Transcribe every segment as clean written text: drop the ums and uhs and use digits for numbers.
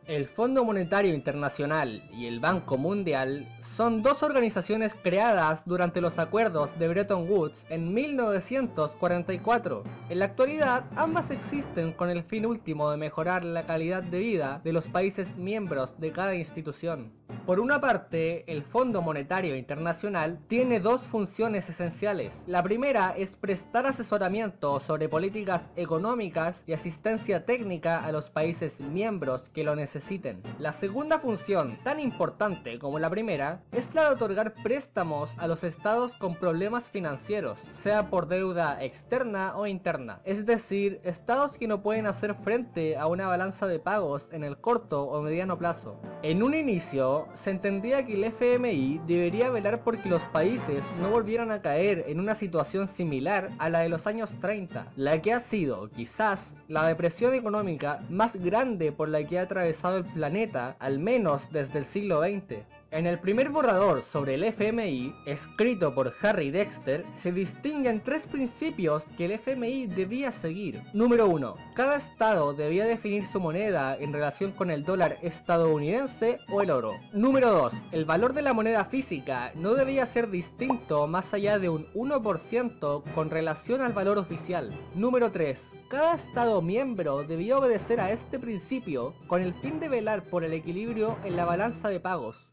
El Fondo Monetario Internacional y el Banco Mundial son dos organizaciones creadas durante los acuerdos de Bretton Woods en 1944. En la actualidad, ambas existen con el fin último de mejorar la calidad de vida de los países miembros de cada institución. Por una parte, el Fondo Monetario Internacional tiene dos funciones esenciales. La primera es prestar asesoramiento sobre políticas económicas y asistencia técnica a los países miembros que lo necesiten. La segunda función, tan importante como la primera, es la de otorgar préstamos a los estados con problemas financieros, sea por deuda externa o interna, es decir, estados que no pueden hacer frente a una balanza de pagos en el corto o mediano plazo. En un inicio, se entendía que el FMI debería velar por que los países no volvieran a caer en una situación similar a la de los años 30, la que ha sido, quizás, la depresión económica más grande por la que ha atravesado el planeta, al menos desde el siglo XX. En el primer borrador sobre el FMI, escrito por Harry Dexter, se distinguen tres principios que el FMI debía seguir. Número 1. Cada estado debía definir su moneda en relación con el dólar estadounidense o el oro. Número 2. El valor de la moneda física no debía ser distinto más allá de un 1% con relación al valor oficial. Número 3. Cada estado miembro debía obedecer a este principio con el fin de velar por el equilibrio en la balanza de pagos.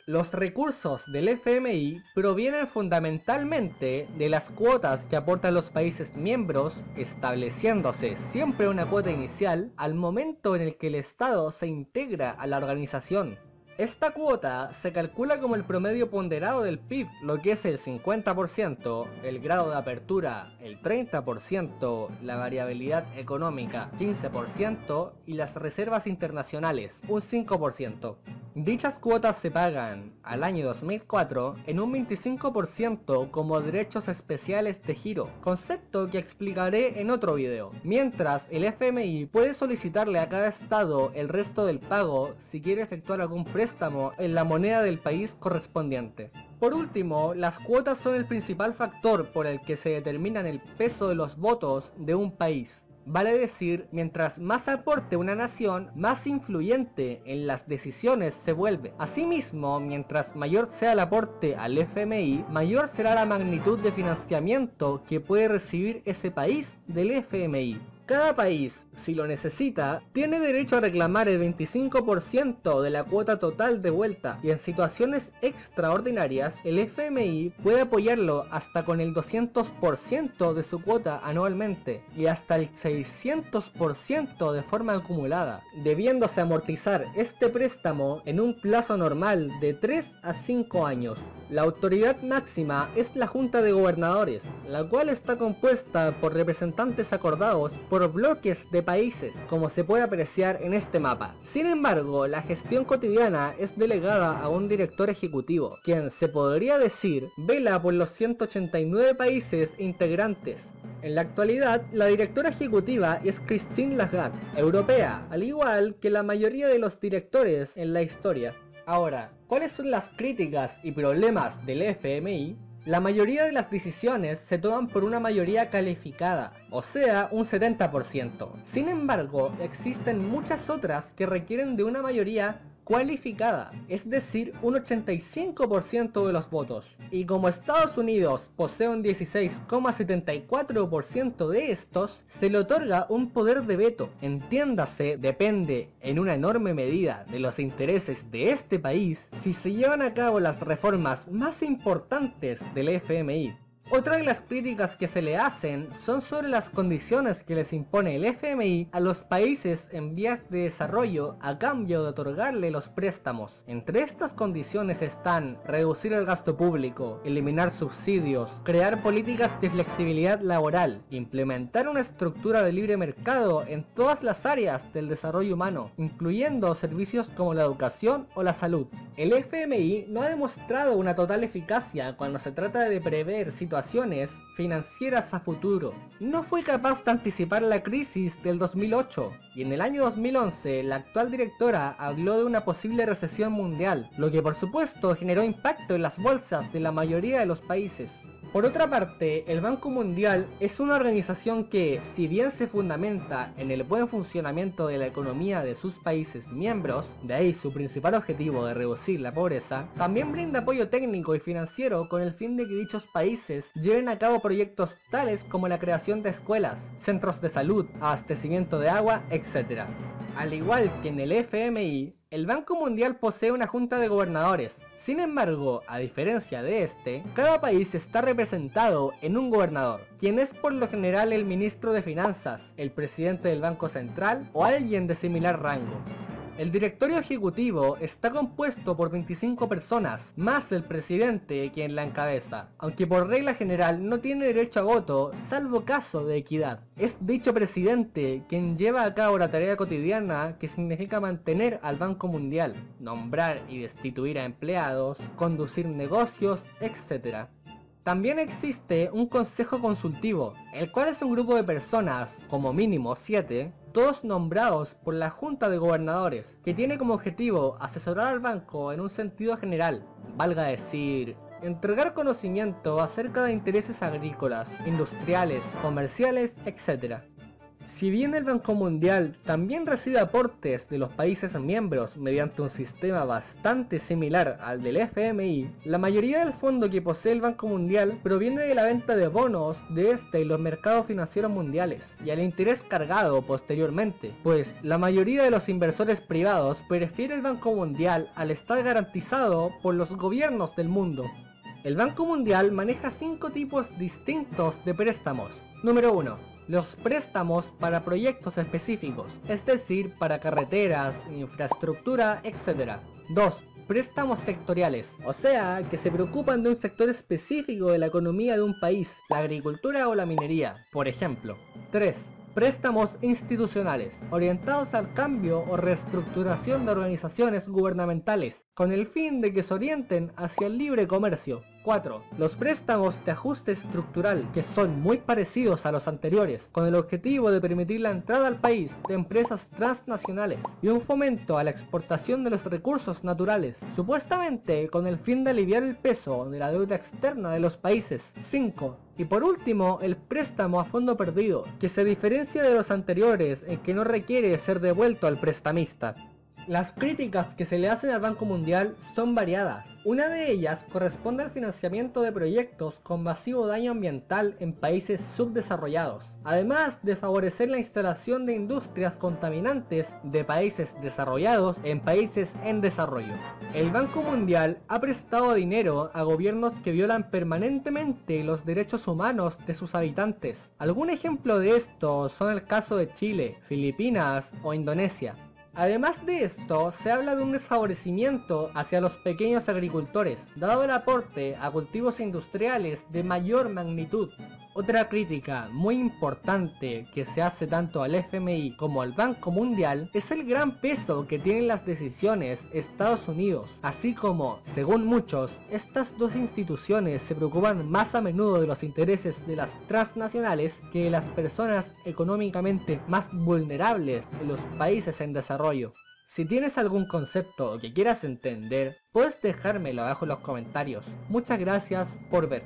Los recursos del FMI provienen fundamentalmente de las cuotas que aportan los países miembros, estableciéndose siempre una cuota inicial al momento en el que el Estado se integra a la organización. Esta cuota se calcula como el promedio ponderado del PIB, lo que es el 50%, el grado de apertura el 30%, la variabilidad económica 15% y las reservas internacionales un 5%. Dichas cuotas se pagan al año 2004 en un 25% como derechos especiales de giro, concepto que explicaré en otro video. Mientras el FMI puede solicitarle a cada estado el resto del pago si quiere efectuar algún préstamo en la moneda del país correspondiente. Por último, las cuotas son el principal factor por el que se determinan el peso de los votos de un país. Vale decir, mientras más aporte una nación, más influyente en las decisiones se vuelve. Asimismo, mientras mayor sea el aporte al FMI, mayor será la magnitud de financiamiento que puede recibir ese país del FMI. Cada país, si lo necesita, tiene derecho a reclamar el 25% de la cuota total de vuelta y en situaciones extraordinarias el FMI puede apoyarlo hasta con el 200% de su cuota anualmente y hasta el 600% de forma acumulada, debiéndose amortizar este préstamo en un plazo normal de 3 a 5 años. La autoridad máxima es la Junta de Gobernadores, la cual está compuesta por representantes acordados por bloques de países, como se puede apreciar en este mapa. Sin embargo, la gestión cotidiana es delegada a un director ejecutivo, quien se podría decir vela por los 189 países integrantes. En la actualidad, la directora ejecutiva es Christine Lagarde, europea, al igual que la mayoría de los directores en la historia. Ahora, ¿cuáles son las críticas y problemas del FMI? La mayoría de las decisiones se toman por una mayoría calificada, o sea, un 70%. Sin embargo, existen muchas otras que requieren de una mayoría cualificada, es decir, un 85% de los votos. Y como Estados Unidos posee un 16,74% de estos, se le otorga un poder de veto. Entiéndase, depende en una enorme medida de los intereses de este país si se llevan a cabo las reformas más importantes del FMI. Otra de las críticas que se le hacen son sobre las condiciones que les impone el FMI a los países en vías de desarrollo a cambio de otorgarle los préstamos. Entre estas condiciones están reducir el gasto público, eliminar subsidios, crear políticas de flexibilidad laboral, implementar una estructura de libre mercado en todas las áreas del desarrollo humano, incluyendo servicios como la educación o la salud. El FMI no ha demostrado una total eficacia cuando se trata de prever situaciones financieras a futuro. No fue capaz de anticipar la crisis del 2008 y en el año 2011 la actual directora habló de una posible recesión mundial, lo que por supuesto generó impacto en las bolsas de la mayoría de los países. Por otra parte, el Banco Mundial es una organización que, si bien se fundamenta en el buen funcionamiento de la economía de sus países miembros, de ahí su principal objetivo de reducir la pobreza, también brinda apoyo técnico y financiero con el fin de que dichos países lleven a cabo proyectos tales como la creación de escuelas, centros de salud, abastecimiento de agua, etc. Al igual que en el FMI, el Banco Mundial posee una junta de gobernadores. Sin embargo, a diferencia de este, cada país está representado en un gobernador, quien es por lo general el ministro de Finanzas, el presidente del Banco Central o alguien de similar rango. El directorio ejecutivo está compuesto por 25 personas, más el presidente quien la encabeza, aunque por regla general no tiene derecho a voto, salvo caso de equidad. Es dicho presidente quien lleva a cabo la tarea cotidiana que significa mantener al Banco Mundial, nombrar y destituir a empleados, conducir negocios, etc. También existe un consejo consultivo, el cual es un grupo de personas, como mínimo 7, todos nombrados por la Junta de Gobernadores, que tiene como objetivo asesorar al banco en un sentido general, valga decir, entregar conocimiento acerca de intereses agrícolas, industriales, comerciales, etc. Si bien el Banco Mundial también recibe aportes de los países miembros mediante un sistema bastante similar al del FMI, la mayoría del fondo que posee el Banco Mundial proviene de la venta de bonos de este y los mercados financieros mundiales, y al interés cargado posteriormente, pues la mayoría de los inversores privados prefiere el Banco Mundial al estar garantizado por los gobiernos del mundo. El Banco Mundial maneja 5 tipos distintos de préstamos. Número 1. Los préstamos para proyectos específicos, es decir, para carreteras, infraestructura, etc. 2. Préstamos sectoriales, o sea, que se preocupan de un sector específico de la economía de un país, la agricultura o la minería, por ejemplo. 3. Préstamos institucionales, orientados al cambio o reestructuración de organizaciones gubernamentales, con el fin de que se orienten hacia el libre comercio. 4. Los préstamos de ajuste estructural, que son muy parecidos a los anteriores, con el objetivo de permitir la entrada al país de empresas transnacionales y un fomento a la exportación de los recursos naturales, supuestamente con el fin de aliviar el peso de la deuda externa de los países. 5. Y por último, el préstamo a fondo perdido, que se diferencia de los anteriores en que no requiere ser devuelto al prestamista. Las críticas que se le hacen al Banco Mundial son variadas. Una de ellas corresponde al financiamiento de proyectos con masivo daño ambiental en países subdesarrollados, además de favorecer la instalación de industrias contaminantes de países desarrollados en países en desarrollo. El Banco Mundial ha prestado dinero a gobiernos que violan permanentemente los derechos humanos de sus habitantes. Algún ejemplo de esto son el caso de Chile, Filipinas o Indonesia. Además de esto, se habla de un desfavorecimiento hacia los pequeños agricultores, dado el aporte a cultivos industriales de mayor magnitud. Otra crítica muy importante que se hace tanto al FMI como al Banco Mundial es el gran peso que tienen las decisiones Estados Unidos, así como, según muchos, estas dos instituciones se preocupan más a menudo de los intereses de las transnacionales que de las personas económicamente más vulnerables en los países en desarrollo. Si tienes algún concepto que quieras entender, puedes dejármelo abajo en los comentarios. Muchas gracias por ver.